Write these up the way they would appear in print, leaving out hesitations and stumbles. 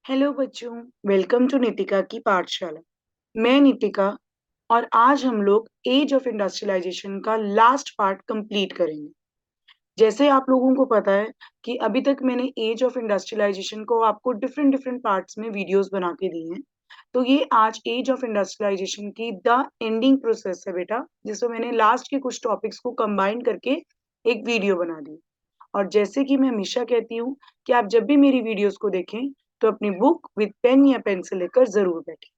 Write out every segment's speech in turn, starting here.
Hello बच्चों, welcome to Nitika की पाठशाला। मैं नितिका और आज हम लोग एज ऑफ इंडस्ट्रियलाइजेशन का लास्ट पार्ट कंप्लीट करेंगे। जैसे आप लोगों को पता है कि अभी तक मैंने एज ऑफ इंडस्ट्रियलाइजेशन को आपको डिफरेंट डिफरेंट पार्ट्स में वीडियोस बना के दी हैं। तो ये आज एज ऑफ इंडस्ट्रियलाइजेशन की द एंडिंग प्रोसेस है बेटा, जिसमें मैंने लास्ट के कुछ टॉपिक्स को कंबाइन करके एक वीडियो बना दी। और जैसे कि मैं हमेशा कहती हूँ कि आप जब भी मेरी वीडियोस को देखें तो अपनी बुक विद पेन या पेंसिल लेकर जरूर बैठें।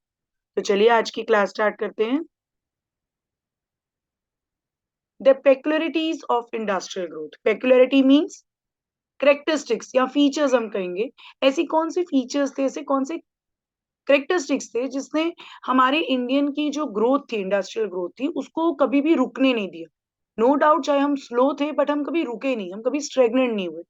तो चलिए आज की क्लास स्टार्ट करते हैं। The peculiarities of industrial growth. Peculiarity means characteristics या फीचर्स हम कहेंगे। ऐसी कौन सी फीचर्स थे, ऐसे कौन से करेक्टरिस्टिक्स थे जिसने हमारे इंडियन की जो ग्रोथ थी, इंडस्ट्रियल ग्रोथ थी, उसको कभी भी रुकने नहीं दिया। नो डाउट चाहे हम स्लो थे बट हम कभी रुके नहीं, हम कभी स्टेगनेंट नहीं हुए।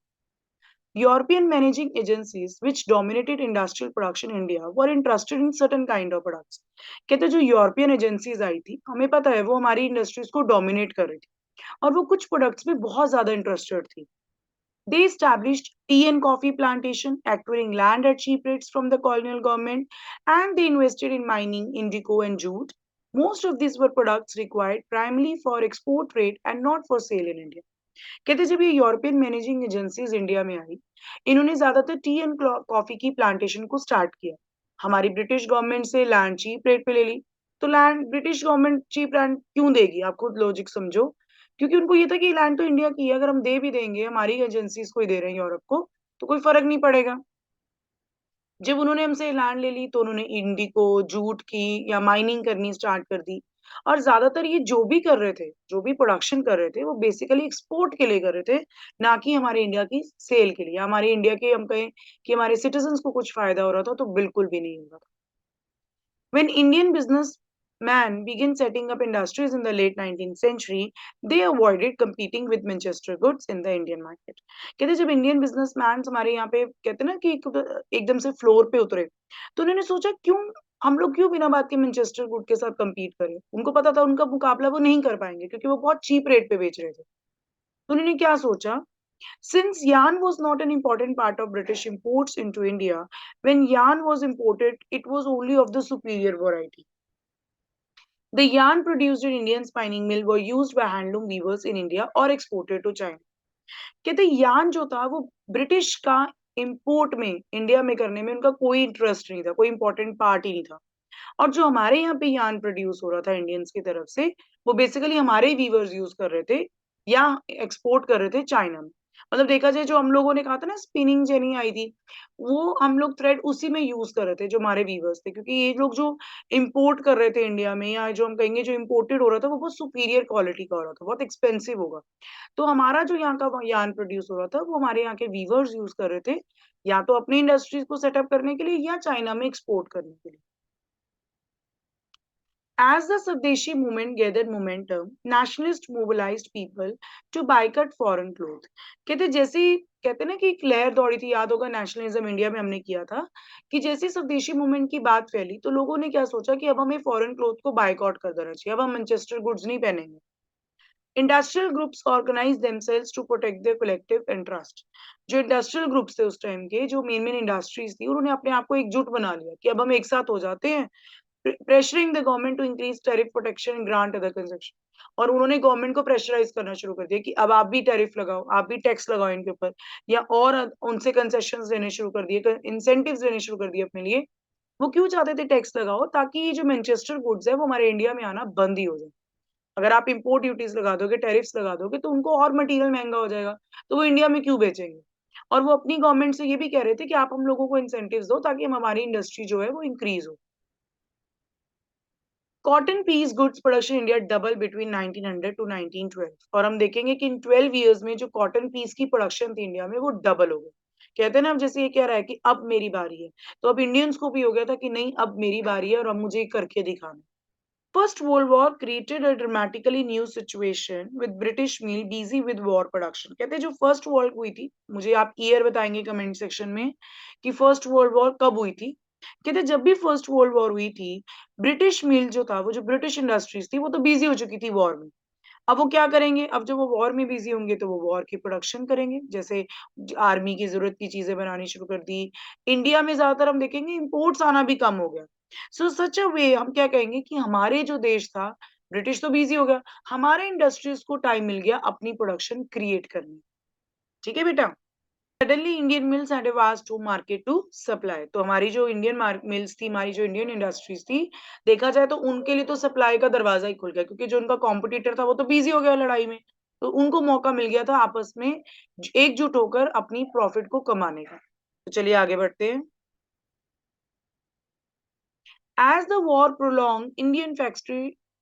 European managing agencies which dominated industrial production in India were interested in certain kind of products। कहते जो यूरोपियन एजेंसीज आई थी, हमें पता है वो हमारी इंडस्ट्रीज को डोमिनेट कर रही थी और वो कुछ प्रोडक्ट्स में बहुत ज्यादा इंटरेस्टेड थी। They established tea and coffee plantation, acquiring land at cheap rates from the colonial government, and they invested in mining, indigo, and jute. Most of these were products required primarily for export trade and not for sale in India। कहते जब ये European managing agencies India में आई, इन्होंने ज्यादातर tea and coffee की plantation को start किया। हमारी ब्रिटिश गवर्नमेंट से लैंड चीप रेट पे ले ली। तो land British government cheap land क्यों देगी, आप खुद लॉजिक समझो। क्योंकि उनको ये था कि लैंड तो इंडिया की है, अगर हम दे भी देंगे, हमारी एजेंसीज को ही दे रहे हैं यूरोप को, तो कोई फर्क नहीं पड़ेगा। जब उन्होंने हमसे लैंड ले ली तो उन्होंने इंडिको, जूट की या माइनिंग करनी स्टार्ट कर दी। और ज्यादातर ये जो भी कर रहे थे, जो भी प्रोडक्शन कर रहे थे, वो बेसिकली एक्सपोर्ट के लिए कर रहे थे, ना कि हमारे इंडिया की सेल के लिए। हमारे इंडिया के हम कहें कि हमारे सिटीजन्स को कुछ फायदा हो रहा था, तो बिल्कुल भी नहीं हो रहा था। When Indian businessmen began setting up industries in the late 19th century, they avoided competing with Manchester goods in the Indian market। कहते जब इंडियन बिजनेसमैन हमारे यहाँ पे कहते ना कि एकदम से फ्लोर पे उतरे, तो उन्होंने सोचा क्यों हम लोग क्यों बिना बात के मैनचेस्टर गुड के साथ compete करें। उनको पता था उनका मुकाबला वो नहीं कर पाएंगे क्योंकि वो बहुत चीप रेट पे बेच रहे थे। तो उन्होंने क्या सोचा, since yarn was not an important part of British imports into India, when yarn was imported, it was only of the superior variety। The yarn produced in Indian spinning mill were used by handloom weavers in India or exported to China। कहते yarn जो था वो British का import में, India में करने में उनका कोई इंटरेस्ट नहीं था, कोई इंपॉर्टेंट पार्ट ही नहीं था। और जो हमारे यहाँ पे यार्न प्रोड्यूस हो रहा था इंडियंस की तरफ से, वो बेसिकली हमारे वीवर्स यूज कर रहे थे या एक्सपोर्ट कर रहे थे चाइना में। मतलब देखा जाए, जो हम लोगों ने कहा था ना स्पिनिंग जेनी आई थी, वो हम लोग थ्रेड उसी में यूज कर रहे थे जो हमारे वीवर्स थे, क्योंकि ये लोग जो इंपोर्ट कर रहे थे इंडिया में, या जो हम कहेंगे जो इम्पोर्टेड हो रहा था, वो बहुत सुपीरियर क्वालिटी का हो रहा था, बहुत एक्सपेंसिव होगा। तो हमारा जो यहाँ का यार्न प्रोड्यूस हो रहा था, वो हमारे यहाँ के वीवर्स यूज कर रहे थे, या तो अपनी इंडस्ट्रीज को सेटअप करने के लिए या चाइना में एक्सपोर्ट करने के लिए। As the Swadeshi movement gathered momentum, nationalists mobilized people to boycott foreign clothes। कहते जैसे ही कहते ना कि एक लहर दौड़ी थी, याद होगा नेशनलिज्म इंडिया में हमने किया था, कि जैसे स्वदेशी मूवमेंट की बात फैली तो लोगों ने क्या सोचा कि अब हमें फॉरेन क्लोथ को बायकॉट कर देना चाहिए, अब हम मैनचेस्टर गुड्स नहीं पहनेंगे। Industrial groups organise themselves to protect their collective interest. जो इंडस्ट्रियल ग्रुप्स थे उस टाइम के, जो मेन मेन इंडस्ट्रीज थी, उन्होंने अपने आप को एकजुट बना लिया कि अब हम एक साथ हो जाते हैं, pressuring the government to increase tariff protection grant other concession. और उन्होंने गवर्नमेंट को प्रेशराइज करना शुरू कर दिया कि अब आप भी टैरिफ लगाओ, आप भी टैक्स लगाओ इनके ऊपर, या और उनसे कंसेशन देने शुरू कर दिए, इंसेंटिव्स देने शुरू कर दिए अपने लिए। वो क्यों चाहते थे टैक्स लगाओ, ताकि ये जो मैनचेस्टर गुड्स है वो हमारे इंडिया में आना बंद ही हो जाए। अगर आप इंपोर्ट ड्यूटीज लगा दोगे, टैरिफ्स लगा दोगे, तो उनको और मटेरियल महंगा हो जाएगा, तो वो इंडिया में क्यों बेचेंगे। और वो अपनी गवर्नमेंट से ये भी कह रहे थे कि आप हम लोगों को इंसेंटिव्स दो ताकि हम हमारी इंडस्ट्री जो है वो इंक्रीज हो। Cotton piece goods production India double between 1900 to 1912। और हम देखेंगे कि इन 12 इयर्स में जो कॉटन पीस की प्रोडक्शन थी इंडिया में, वो डबल हो गई। कहते हैं ना, अब जैसे ये कह रहा है कि अब मेरी बारी है, तो अब इंडियंस को भी हो गया था कि नहीं, अब मेरी बारी है और अब मुझे करके दिखाना। First World War created a dramatically new situation with British meal busy with war production। कहते हैं जो फर्स्ट वर्ल्ड हुई थी, मुझे आप ईयर बताएंगे कमेंट सेक्शन में कि फर्स्ट वर्ल्ड वॉर कब हुई थी। कहते जब भी फर्स्ट वर्ल्ड वॉर हुई थी, ब्रिटिश मिल जो था, वो जो ब्रिटिश इंडस्ट्रीज थी, वो तो बिजी हो चुकी थी वॉर में। अब वो क्या करेंगे, अब जब वो वॉर में बिजी होंगे तो वो वॉर की प्रोडक्शन करेंगे, जैसे आर्मी की जरूरत की चीजें बनानी शुरू कर दी। इंडिया में ज्यादातर हम देखेंगे इंपोर्ट्स आना भी कम हो गया। सो सच अ वे हम क्या कहेंगे कि हमारे जो देश था, ब्रिटिश तो बिजी हो गया, हमारे इंडस्ट्रीज को टाइम मिल गया अपनी प्रोडक्शन क्रिएट करने। ठीक है बेटा। Suddenly Indian mills had a vast to market to supply, तो हमारी जो इंडियन मिल्स थी, हमारी जो इंडियन इंडस्ट्रीज थी, देखा जाए तो उनके लिए तो सप्लाई का दरवाजा ही खुल गया, क्योंकि जो उनका कॉम्पिटिटर था वो तो बिजी हो गया लड़ाई में। तो उनको मौका मिल गया था आपस में एकजुट होकर अपनी प्रॉफिट को कमाने का। तो चलिए आगे बढ़ते हैं। As the war prolonged, Indian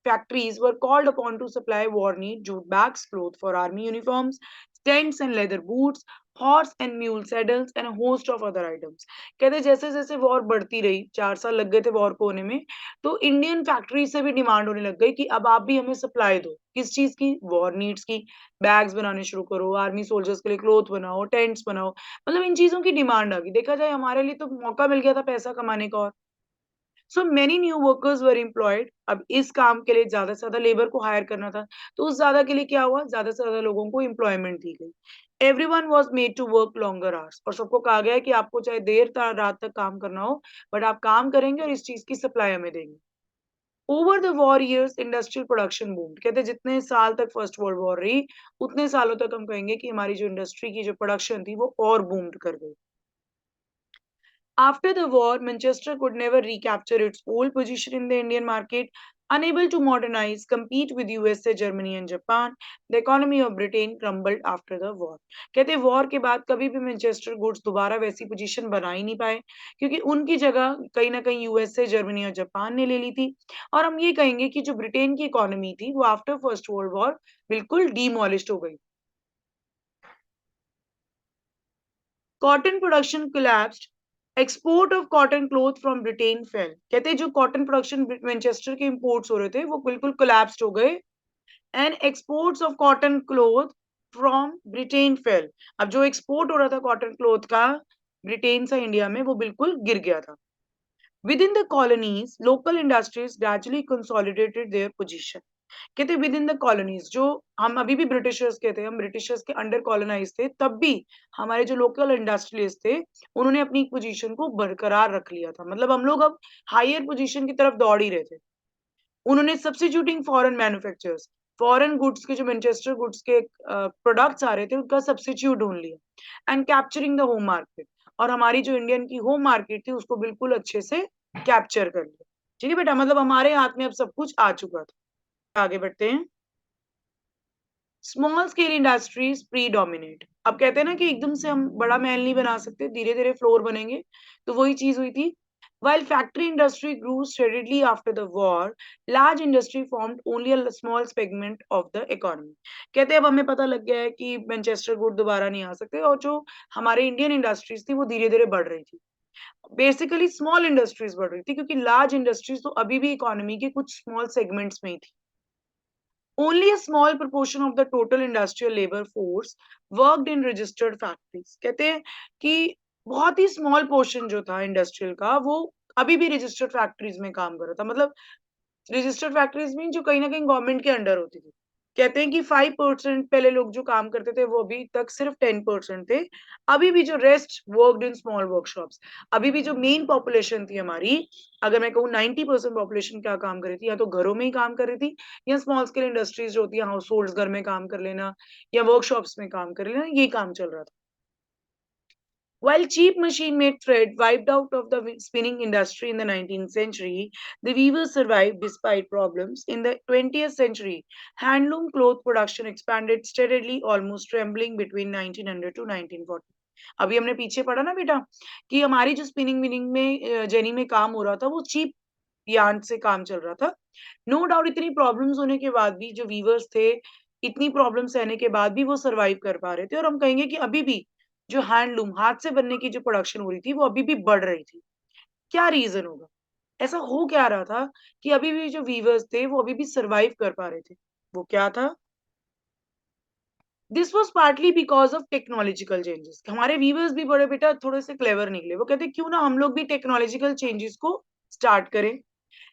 factories were called upon to supply war need, jute bags, cloth for army uniforms, tents and leather boots, horse and mule saddles, and a host of other items. कहते जैसे जैसे war बढ़ती रही, 4 साल लग गए थे war को होने में, तो इंडियन फैक्ट्री से भी डिमांड होने लग गई कि अब आप भी हमें सप्लाई दो। किस चीज की? वॉर नीड्स की। बैग्स बनाने शुरू करो, आर्मी सोल्जर्स के लिए क्लोथ बनाओ, टेंट्स बनाओ, मतलब इन चीजों की डिमांड आ गई। देखा जाए हमारे लिए तो मौका मिल गया था पैसा कमाने का। और सो मेनी न्यू वर्कर्स वर एम्प्लॉयड, अब इस काम के लिए ज्यादा से ज्यादा लेबर को हायर करना था, तो उस ज्यादा के लिए क्या हुआ, ज्यादा से ज्यादा लोगों को एम्प्लॉयमेंट दी गई। Everyone was made to work longer hours, और सबको कहा गया है कि आपको चाहे रात तक काम करना हो, बट आप काम करेंगे और इस चीज की सप्लाई हमें देंगे। Over the war years industrial production boomed, कहते जितने साल तक फर्स्ट वर्ल्ड वॉर रही, उतने सालों तक हम कहेंगे कि हमारी जो इंडस्ट्री की जो प्रोडक्शन थी वो और बूम्ड कर गई। After the war, Manchester could never recapture its old position in the Indian market. Unable to modernize, compete with USA, Germany and Japan, the economy of Britain crumbled after the war. कहते war के बाद कभी भी Manchester goods दोबारा वैसी position बना ही नहीं पाए, क्योंकि उनकी जगह कहीं ना कहीं यूएसए, जर्मनी और जापान ने ले ली थी। और हम ये कहेंगे कि जो ब्रिटेन की इकोनॉमी थी वो आफ्टर फर्स्ट वर्ल्ड वॉर बिल्कुल डीमोलिश्ड हो गई। Cotton production collapsed, export of cotton cloth from Britain fail, कहते हैं जो कॉटन प्रोडक्शन मैनचेस्टर के इंपोर्ट्स हो रहे थे वो बिल्कुल कोलैप्स्ड हो गए। And exports of cotton cloth from Britain fail, अब जो एक्सपोर्ट हो रहा था कॉटन क्लॉथ का ब्रिटेन से इंडिया में वो बिल्कुल गिर गया था। With in the colonies local industries gradually consolidated their position, कहते विद इन द कॉलोनीज, जो हम अभी भी ब्रिटिशर्स के थे, हम ब्रिटिशर्स के अंडर कॉलोनाइज थे, तब भी हमारे जो लोकल इंडस्ट्रियलिस्ट थे उन्होंने अपनी पोजीशन को बरकरार रख लिया था। मतलब हम लोग अब हायर पोजीशन की तरफ दौड़ ही रहे थे। उन्होंने substituting foreign manufacturers, foreign goods के जो मैनचेस्टर गुड्स के प्रोडक्ट्स आ रहे थे उनका सब्स्टिट्यूट ढूंढ लिया। And capturing the home market, और हमारी जो इंडियन की होम मार्केट थी उसको बिल्कुल अच्छे से कैप्चर कर लिया। ठीक है बेटा, मतलब हमारे हाथ में अब सब कुछ आ चुका था। आगे बढ़ते हैं। स्मॉल स्केल इंडस्ट्रीज प्रीडोमिनेट, अब कहते हैं ना कि एकदम से हम बड़ा महल नहीं बना सकते, धीरे धीरे फ्लोर बनेंगे, तो वही चीज हुई थी। While factory industry grew steadily after the war, large industry formed only a small segment of the economy. कहते हैं अब हमें पता लग गया है कि मैनचेस्टर गुड दोबारा नहीं आ सकते, और जो हमारे इंडियन इंडस्ट्रीज थी वो धीरे धीरे बढ़ रही थी। बेसिकली स्मॉल इंडस्ट्रीज बढ़ रही थी, क्योंकि लार्ज इंडस्ट्रीज तो अभी भी इकोनॉमी के कुछ स्मॉल सेगमेंट्स में ही थी। Only a small proportion of the total industrial labor force worked in registered factories. कहते हैं कि बहुत ही स्मॉल पोर्शन जो था इंडस्ट्रियल का वो अभी भी रजिस्टर्ड फैक्ट्रीज में काम कर रहा था। मतलब रजिस्टर्ड फैक्ट्रीज में जो कहीं ना कहीं गवर्नमेंट के अंडर होती थी। कहते हैं कि 5% पहले लोग जो काम करते थे वो अभी तक सिर्फ 10% थे। अभी भी जो rest worked in small workshops, अभी भी जो मेन पॉपुलेशन थी हमारी, अगर मैं कहूँ 90% पॉपुलेशन क्या काम कर रही थी, या तो घरों में ही काम कर रही थी, या स्मॉल स्केल इंडस्ट्रीज जो होती है हाउस होल्ड, घर में काम कर लेना या वर्कशॉप्स में काम कर लेना, ये काम चल रहा था। While cheap machine-made thread wiped out of the spinning industry in the 19th century, the weavers survived despite problems. In the 20th century, handloom cloth production expanded steadily, almost trembling between 1900 to 1940. अभी हमने पीछे पढ़ा ना बेटा कि हमारी जो spinning winning में जेनी में काम हो रहा था वो चीप यार्न से काम चल रहा था। नो डाउट इतनी प्रॉब्लम्स होने के बाद भी जो वीवर्स थे, इतनी प्रॉब्लम सहने के बाद भी वो सरवाइव कर पा रहे थे, और हम कहेंगे कि अभी भी जो हैंडलूम हाथ से बनने की जो प्रोडक्शन हो रही थी वो अभी भी बढ़ रही थी। क्या रीजन होगा? ऐसा हो क्या रहा था कि अभी भी जो वीवर्स थे वो अभी भी सरवाइव कर पा रहे थे? वो क्या था? This was partly because of technological changes. हमारे वीवर्स भी बड़े बेटा थोड़े से क्लेवर निकले। वो कहते क्यों ना हम लोग भी टेक्नोलॉजिकल चेंजेस को स्टार्ट करें।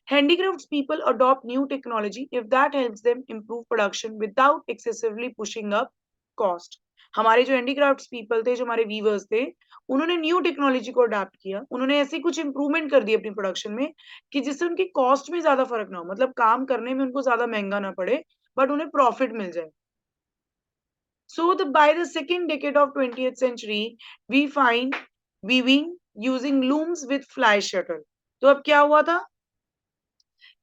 Handicrafts people adopt new technology if that helps them improve production without excessively pushing up cost. हमारे जो हैंडीक्राफ्ट्स पीपल थे, जो हमारे वीवर्स थे, उन्होंने न्यू टेक्नोलॉजी को अडॉप्ट किया। उन्होंने ऐसी कुछ इंप्रूवमेंट कर दी अपनी प्रोडक्शन में कि जिससे उनकी कॉस्ट में ज्यादा फर्क ना हो, मतलब काम करने में उनको ज्यादा महंगा ना पड़े, बट उन्हें प्रॉफिट मिल जाए। So by the second decade of 20th century, we find weaving using looms with fly shuttle. तो अब क्या हुआ था?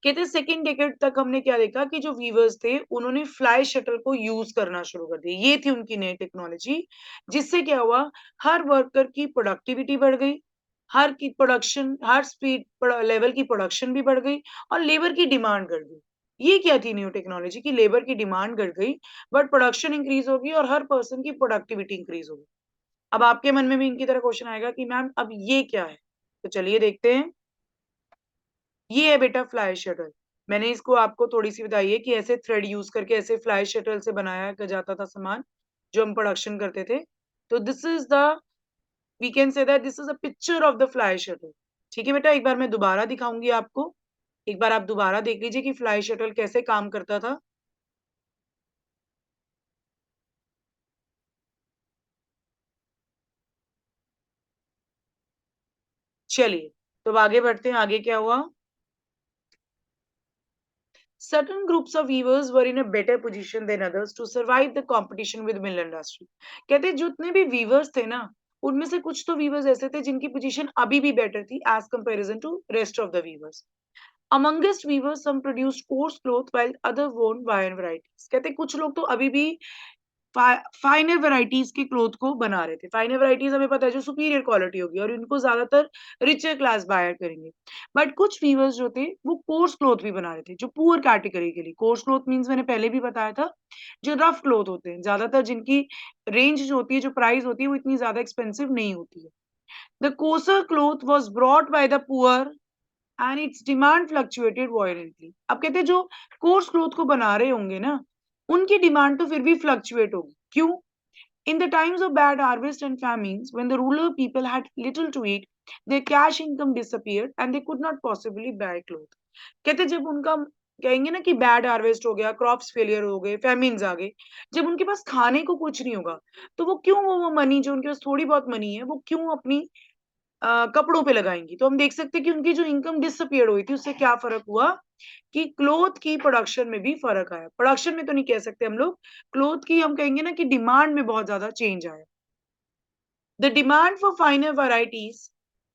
कहते हैं सेकेंड डेकेड तक हमने क्या देखा कि जो वीवर्स थे उन्होंने फ्लाई शटल को यूज करना शुरू कर दिया। ये थी उनकी नई टेक्नोलॉजी, जिससे क्या हुआ, हर वर्कर की प्रोडक्टिविटी बढ़ गई, हर की प्रोडक्शन, हर स्पीड लेवल की प्रोडक्शन भी बढ़ गई और लेबर की डिमांड बढ़ गई। ये क्या थी न्यू टेक्नोलॉजी की? लेबर की डिमांड बढ़ गई, बट प्रोडक्शन इंक्रीज होगी और हर पर्सन की प्रोडक्टिविटी इंक्रीज होगी। अब आपके मन में भी इनकी तरह क्वेश्चन आएगा कि मैम अब ये क्या है? तो चलिए देखते हैं। ये है बेटा फ्लाई शटल। मैंने इसको आपको थोड़ी सी बताई है कि ऐसे थ्रेड यूज करके ऐसे फ्लाई शटल से बनाया जाता था सामान, जो हम प्रोडक्शन करते थे। तो this is the, we can say that this is a picture of the fly shuttle. ठीक है बेटा, एक बार मैं दोबारा दिखाऊंगी आपको। एक बार आप दोबारा देख लीजिए कि फ्लाई शटल कैसे काम करता था। चलिए, तो अब आगे बढ़ते हैं। आगे क्या हुआ? Certain groups of weavers were in a better position than others to survive the competition with mill industry. कहते हैं जितने भी वीवर्स थे ना, उनमें से कुछ तो वीवर्स ऐसे थे जिनकी पोजीशन अभी भी बेटर थी as comparison to rest of the weavers. Amongst weavers, some produced coarse cloth while other wore fine varieties. कहते हैं कुछ लोग तो अभी भी फाइनर वैरायटीज के क्लोथ को बना रहे थे। फाइनर वैरायटीज हमें पता है जो सुपीरियर क्वालिटी होगी और इनको ज्यादातर रिचर क्लास बायर करेंगे। बट कुछ वीवर्स जो थे वो कोर्स क्लोथ भी बना रहे थे, जो पुअर कैटेगरी के लिए। कोर्स क्लोथ मींस मैंने पहले भी बताया था, जो रफ क्लोथ होते हैं, ज्यादातर जिनकी रेंज जो होती है, जो प्राइस होती है, वो इतनी ज्यादा एक्सपेंसिव नहीं होती है। The Kausar cloth was brought by the poor and it's demand fluctuated violently. अब कहते हैं जो कोर्स क्लोथ को बना रहे होंगे ना, उनकी डिमांड तो फिर भी फ्लक्चुएट होगी। क्यों? In the times of bad harvest and famines, when the rural people had little to eat, their cash income disappeared and they could not possibly buy clothes. कहते जब उनका, कहेंगे ना कि बैड हार्वेस्ट हो गया, क्रॉप्स फेलियर हो गए, फेमिन्स आ गए, जब उनके पास खाने को कुछ नहीं होगा, तो वो क्यों वो मनी, जो उनके पास थोड़ी बहुत मनी है, वो क्यों अपनी कपड़ों पे लगाएंगी? तो हम देख सकते हैं कि उनकी जो इनकम डिसअपियर हुई थी, उससे क्या फर्क हुआ कि क्लोथ की प्रोडक्शन में भी फर्क आया। प्रोडक्शन में तो नहीं कह सकते हम लोग, क्लोथ की हम कहेंगे ना कि डिमांड में बहुत ज्यादा चेंज आया। The demand for finer varieties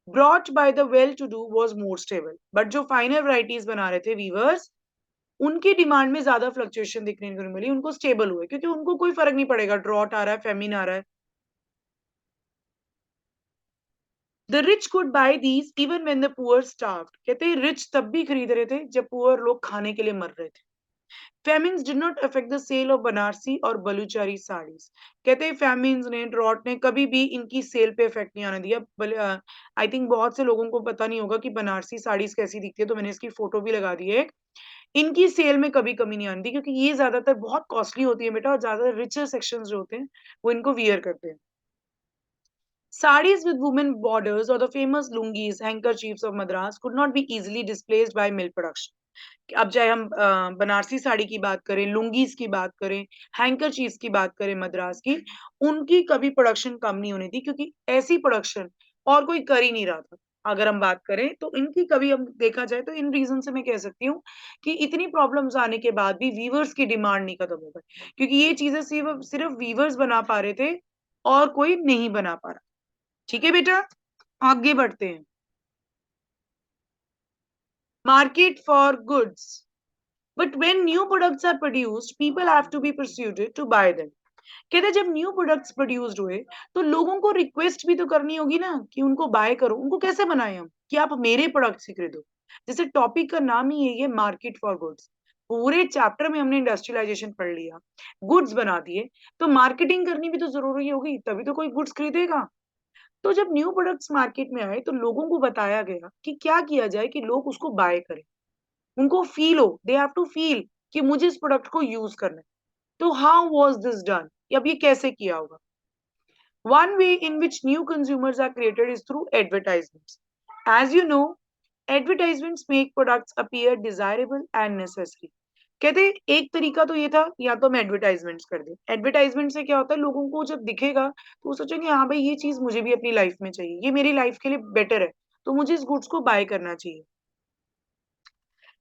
brought by the well to do was more stable. But जो फाइनर वैरायटीज बना रहे थे वीवर्स, उनकी डिमांड में ज्यादा फ्लक्चुएशन देखने को नहीं मिली, उनको स्टेबल हुए, क्योंकि उनको कोई फर्क नहीं पड़ेगा ड्रॉट आ रहा है, फेमिन आ रहा है। The rich could bye these even when the poor starved. कहते हैं रिच तब भी खरीद रहे थे जब पुअर लोग खाने के लिए मर रहे थे। Famines did not affect the sale of Banarasi और बलूचारी साड़ीज। कहते हैं फेमिन्स ने, ड्रॉट ने कभी भी इनकी सेल पे इफेक्ट नहीं आने दिया। आई थिंक बहुत से लोगों को पता नहीं होगा कि बनारसी साड़ीज कैसी दिखती है, तो मैंने इसकी फोटो भी लगा दी है। इनकी सेल में कभी कमी नहीं आने दी, क्योंकि ये ज्यादातर बहुत कॉस्टली होती है बेटा, और ज्यादा रिचर सेक्शंस जो होते हैं वो इनको वियर करते हैं। Saris with women borders or the famous lungis, handkerchiefs of Madras could not be easily displaced by mill production. अब चाहे हम बनारसी साड़ी की बात करें, लुंगीज की बात करें, हैंकरचीफ्स की बात करें मद्रास की, उनकी कभी प्रोडक्शन कम नहीं होनी थी, क्योंकि ऐसी प्रोडक्शन और कोई कर ही नहीं रहा था। अगर हम बात करें तो इनकी कभी हम देखा जाए तो इन रीजन से मैं कह सकती हूँ कि इतनी प्रॉब्लम्स आने के बाद भी वीवर्स की डिमांड नहीं खत्म हो गई, क्योंकि ये चीजें सिर्फ सिर्फ वीवर्स बना पा रहे थे और कोई नहीं बना पा रहा। ठीक है बेटा, आगे बढ़ते हैं। Market for goods, but when new products are produced people have to be persuaded to buy them. कहते हैं जब न्यू प्रोडक्ट्स प्रोड्यूस्ड हुए तो लोगों को रिक्वेस्ट भी तो करनी होगी ना कि उनको बाय करो। उनको कैसे बनाए हम कि आप मेरे प्रोडक्ट्स ही खरीदो? जैसे टॉपिक का नाम ही यही है, मार्केट फॉर गुड्स। पूरे चैप्टर में हमने इंडस्ट्रियलाइजेशन पढ़ लिया, गुड्स बना दिए, तो मार्केटिंग करनी भी तो जरूरी होगी, तभी तो कोई गुड्स खरीदेगा। तो जब न्यू प्रोडक्ट्स मार्केट में आए तो लोगों को बताया गया कि क्या किया जाए कि लोग उसको बाय करें, उनको फील हो, दे हैव टू फील कि मुझे इस प्रोडक्ट को यूज करना है। तो हाउ वाज दिस डन? अब ये कैसे किया होगा? One way in which new consumers are created is through advertisements. As you know, advertisements make products appear desirable and necessary. कहते हैं एक तरीका तो ये था, या तो हम एडवर्टाइजमेंट्स कर दें। एडवर्टाइजमेंट से क्या होता है, लोगों को जब दिखेगा तो वो सोचेंगे हाँ भाई ये चीज मुझे भी अपनी लाइफ में चाहिए, ये मेरी लाइफ के लिए बेटर है, तो मुझे इस गुड्स को बाय करना चाहिए।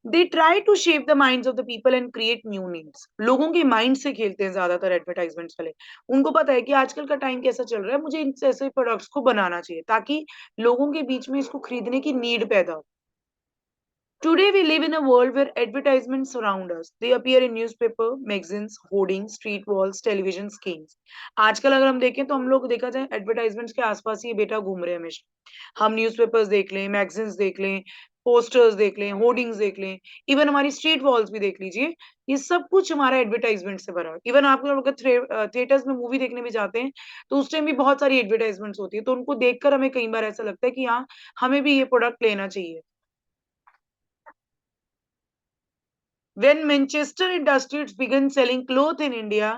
They try to shape the minds of the people and create new needs. लोगों के माइंड से खेलते हैं ज्यादातर एडवर्टाइजमेंट्स वाले। उनको पता है कि आजकल का टाइम कैसा चल रहा है, मुझे इन ऐसे प्रोडक्ट्स को बनाना चाहिए ताकि लोगों के बीच में इसको खरीदने की नीड पैदा हो। Today we live in a world where advertisements surround us. They appear in newspaper, magazines, hoardings, street walls, television screens. आजकल अगर हम देखें तो हम लोग देखा जाए एडवर्टाइजमेंट्स के आसपास ही ये बेटा घूम रहे हैं हमेशा। हम न्यूज़पेपर्स देख लें, मैगजीन्स देख लें, पोस्टर्स देख लें, होर्डिंग्स देख लें, इवन हमारी स्ट्रीट वॉल्स भी देख लीजिए। ये सब कुछ हमारा एडवर्टाइजमेंट से भरा है। इवन आप लोग अगर थिएटर्स में मूवी देखने भी जाते हैं तो उस टाइम भी बहुत सारी एडवर्टाइजमेंट्स होती है, तो उनको देखकर हमें कई बार ऐसा लगता है कि हाँ, हमें भी ये प्रोडक्ट लेना चाहिए। When Manchester Industries began selling clothes in India,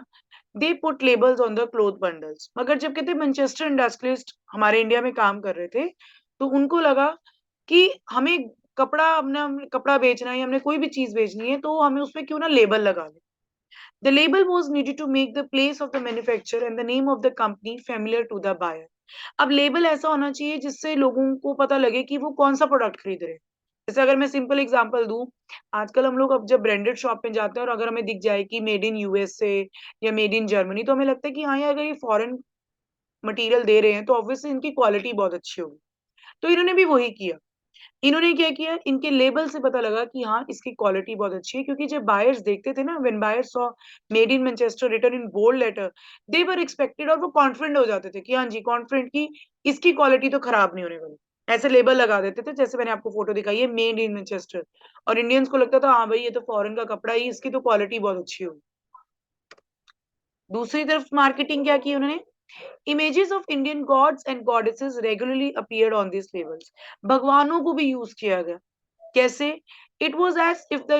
they put labels on the cloth bundles. मगर जब कहते मैनचेस्टर इंडस्ट्रियलिस्ट हमारे इंडिया में काम कर रहे थे, तो उनको लगा कि हमें कपड़ा बेचना है या हमने कोई भी चीज बेचनी है तो हमें उसमें क्यों ना लेबल लगा ले। The label was needed to make the place of the manufacturer and the name of the company familiar to the buyer. अब लेबल ऐसा होना चाहिए जिससे लोगों को पता लगे कि वो कौन सा प्रोडक्ट खरीद रहे हैं। जैसे अगर मैं सिंपल एग्जांपल दूं, आजकल हम लोग अब जब ब्रांडेड शॉप में जाते हैं और अगर हमें दिख जाए कि मेड इन यूएसए या मेड इन जर्मनी, तो हमें लगता है कि हाँ, ये अगर ये फॉरेन मटेरियल दे रहे हैं तो ऑब्वियसली इनकी क्वालिटी बहुत अच्छी होगी। तो इन्होंने भी वही किया। इन्होंने क्या किया, इनके लेबल से पता लगा कि हाँ, इसकी क्वालिटी बहुत अच्छी है, क्योंकि जब बायर्स देखते थे ना, when buyers saw made in Manchester written in bold letter, they were expected, और वो कॉन्फिडेंट हो जाते थे कि हाँ जी, कॉन्फिडेंट की इसकी क्वालिटी तो खराब नहीं होने वाली। ऐसे लेबल लगा देते थे, जैसे मैंने आपको फोटो दिखाई है, मेड इन मैनचेस्टर, और इंडियंस को लगता था हाँ भाई ये तो फॉरेन का कपड़ा है, इसकी तो क्वालिटी बहुत अच्छी होगी। दूसरी तरफ मार्केटिंग क्या की उन्होंने, images of Indian gods and goddesses regularly appeared on this labels. भगवानों को भी यूज किया गया। कैसे? It was as if the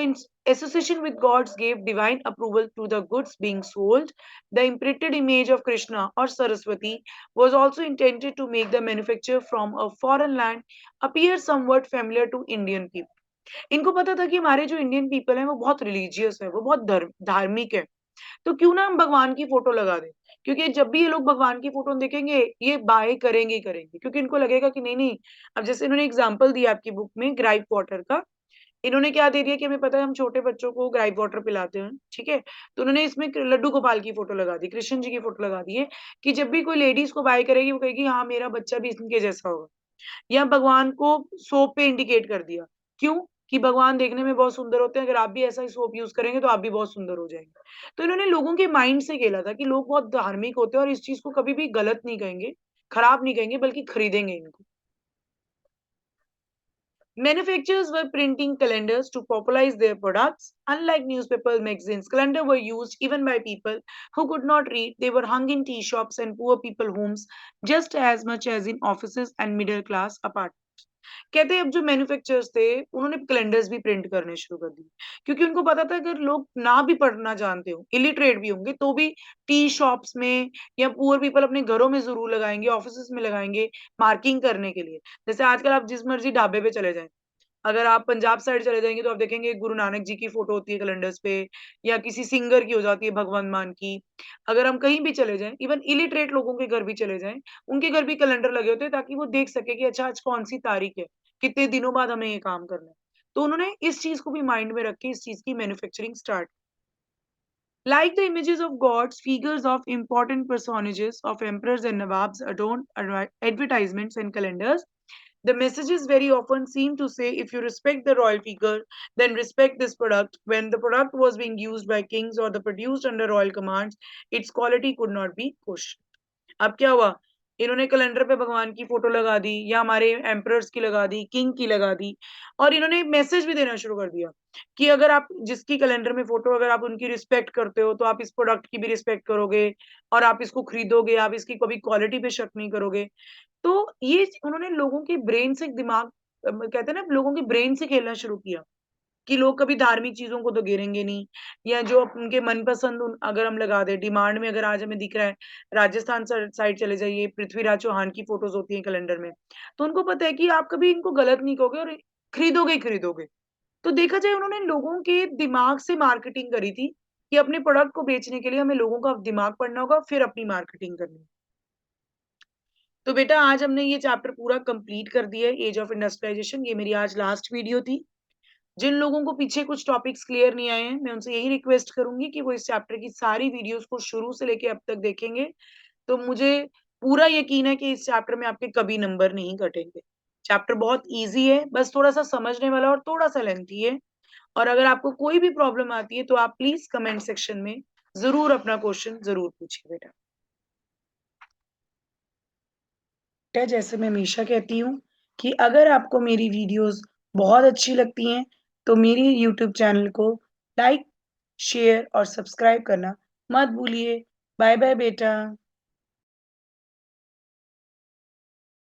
association with gods gave divine approval to the goods being sold. The imprinted image of Krishna or Saraswati was also intended to make the manufacture from a foreign land appear somewhat familiar to Indian people. इनको पता था कि हमारे जो Indian people हैं वो बहुत religious है, वो बहुत धार्मिक है, तो क्यों ना हम भगवान की फोटो लगा दें। क्योंकि जब भी ये लोग भगवान की फोटो देखेंगे, ये बाय करेंगे ही करेंगे, क्योंकि इनको लगेगा कि नहीं नहीं। अब जैसे इन्होंने एग्जाम्पल दिया आपकी बुक में ग्राइप वाटर का, इन्होंने क्या दे दिया कि हमें पता है हम छोटे बच्चों को ग्राइप वाटर पिलाते हैं, ठीक है, तो उन्होंने इसमें लड्डू गोपाल की फोटो लगा दी, कृष्ण जी की फोटो लगा दी है, कि जब भी कोई लेडीज को बाय करेगी वो कहेगी हाँ मेरा बच्चा भी इनके जैसा होगा। या भगवान को सोप पे इंडिकेट कर दिया, क्यों? कि भगवान देखने में बहुत सुंदर होते हैं, अगर आप भी ऐसा ही सोप यूज करेंगे तो आप भी बहुत सुंदर हो जाएंगे। तो इन्होंने लोगों के माइंड से खेला था कि लोग बहुत धार्मिक होते हैं और इस चीज को कभी भी गलत नहीं कहेंगे, खराब नहीं कहेंगे, बल्कि खरीदेंगे इनको। Manufacturers were printing calendars to popularize their products. Unlike newspapers, magazines, calendars were used even by people who could not read. They were hung in tea shops and poor people homes just as much as in offices and middle class apartments. कहते हैं अब जो manufacturers थे उन्होंने calendars भी print करने शुरू कर दिए, क्योंकि उनको पता था अगर लोग ना भी पढ़ना जानते हो, इलिटरेट भी होंगे, तो भी टी शॉप्स में या पुअर पीपल अपने घरों में जरूर लगाएंगे, ऑफिसेस में लगाएंगे, मार्किंग करने के लिए। जैसे आजकल आप जिस मर्जी ढाबे पे चले जाएं, अगर आप पंजाब साइड चले जाएंगे तो आप देखेंगे गुरु नानक जी की फोटो होती है कैलेंडर्स पे, या किसी सिंगर की हो जाती है, भगवंत मान की। अगर हम कहीं भी चले जाएं, इवन इलिटरेट लोगों के घर भी चले जाएं, उनके घर भी कैलेंडर लगे होते हैं ताकि वो देख सके कि अच्छा आज कौन सी तारीख है, कितने दिनों बाद हमें ये काम करना है। तो उन्होंने इस चीज को भी माइंड में रख के इस चीज की manufacturing start. Like the images of gods, figures of important personages of emperors and nawabs adorned advertisements and calendars. The messages very often seem to say if you respect the royal figure, then respect this product. When the product was being used by kings or the produced under royal commands, its quality could not be pushed. अब क्या हुआ, इन्होंने calendar पे भगवान की photo लगा दी या हमारे एम्परर्स की लगा दी, किंग की लगा दी, और इन्होंने मैसेज भी देना शुरू कर दिया कि अगर आप जिसकी कैलेंडर में फोटो, अगर आप उनकी रिस्पेक्ट करते हो तो आप इस प्रोडक्ट की भी रिस्पेक्ट करोगे और आप इसको खरीदोगे, आप इसकी कभी क्वालिटी पे शक नहीं करोगे। तो ये उन्होंने लोगों के ब्रेन से दिमाग कहते हैं ना, लोगों के ब्रेन से खेलना शुरू किया कि लोग कभी धार्मिक चीजों को तो गिरेंगे नहीं, या जो उनके मनपसंद अगर हम लगा दें डिमांड में, अगर आज हमें दिख रहा है राजस्थान साइड चले जाइए, पृथ्वीराज चौहान की फोटोज होती है कैलेंडर में, तो उनको पता है कि आप कभी इनको गलत नहीं कहोगे, और खरीदोगे ही खरीदोगे। तो देखा जाए उन्होंने लोगों के दिमाग से मार्केटिंग करी थी कि अपने प्रोडक्ट को बेचने के लिए हमें लोगों का दिमाग पढ़ना होगा, फिर अपनी मार्केटिंग करनी है। तो बेटा आज हमने ये चैप्टर पूरा कंप्लीट कर दिया है, एज ऑफ इंडस्ट्रियलाइजेशन। ये मेरी आज लास्ट वीडियो थी। जिन लोगों को पीछे कुछ टॉपिक्स क्लियर नहीं आए हैं, मैं उनसे यही रिक्वेस्ट करूँगी कि वो इस चैप्टर की सारी वीडियोज़ को शुरू से लेके अब तक देखेंगे, तो मुझे पूरा यकीन है कि इस चैप्टर में आपके कभी नंबर नहीं कटेंगे। चैप्टर बहुत ईज़ी है, बस थोड़ा-सा समझने वाला और थोड़ा-सा लेंथी है। और अगर आपको कोई भी प्रॉब्लम आती है, तो आप प्लीज़ कमेंट सेक्शन में ज़रूर अपना क्वेश्चन ज़रूर पूछिए बेटा। बेटा जैसे मैं हमेशा कहती हूँ कि अगर आपको मेरी वीडियोज़ बहुत अच्छी लगती हैं, तो मेरे यूट्यूब चैनल को लाइक, शेयर और सब्सक्राइब करना मत भूलिए। बाय बाय बेटा।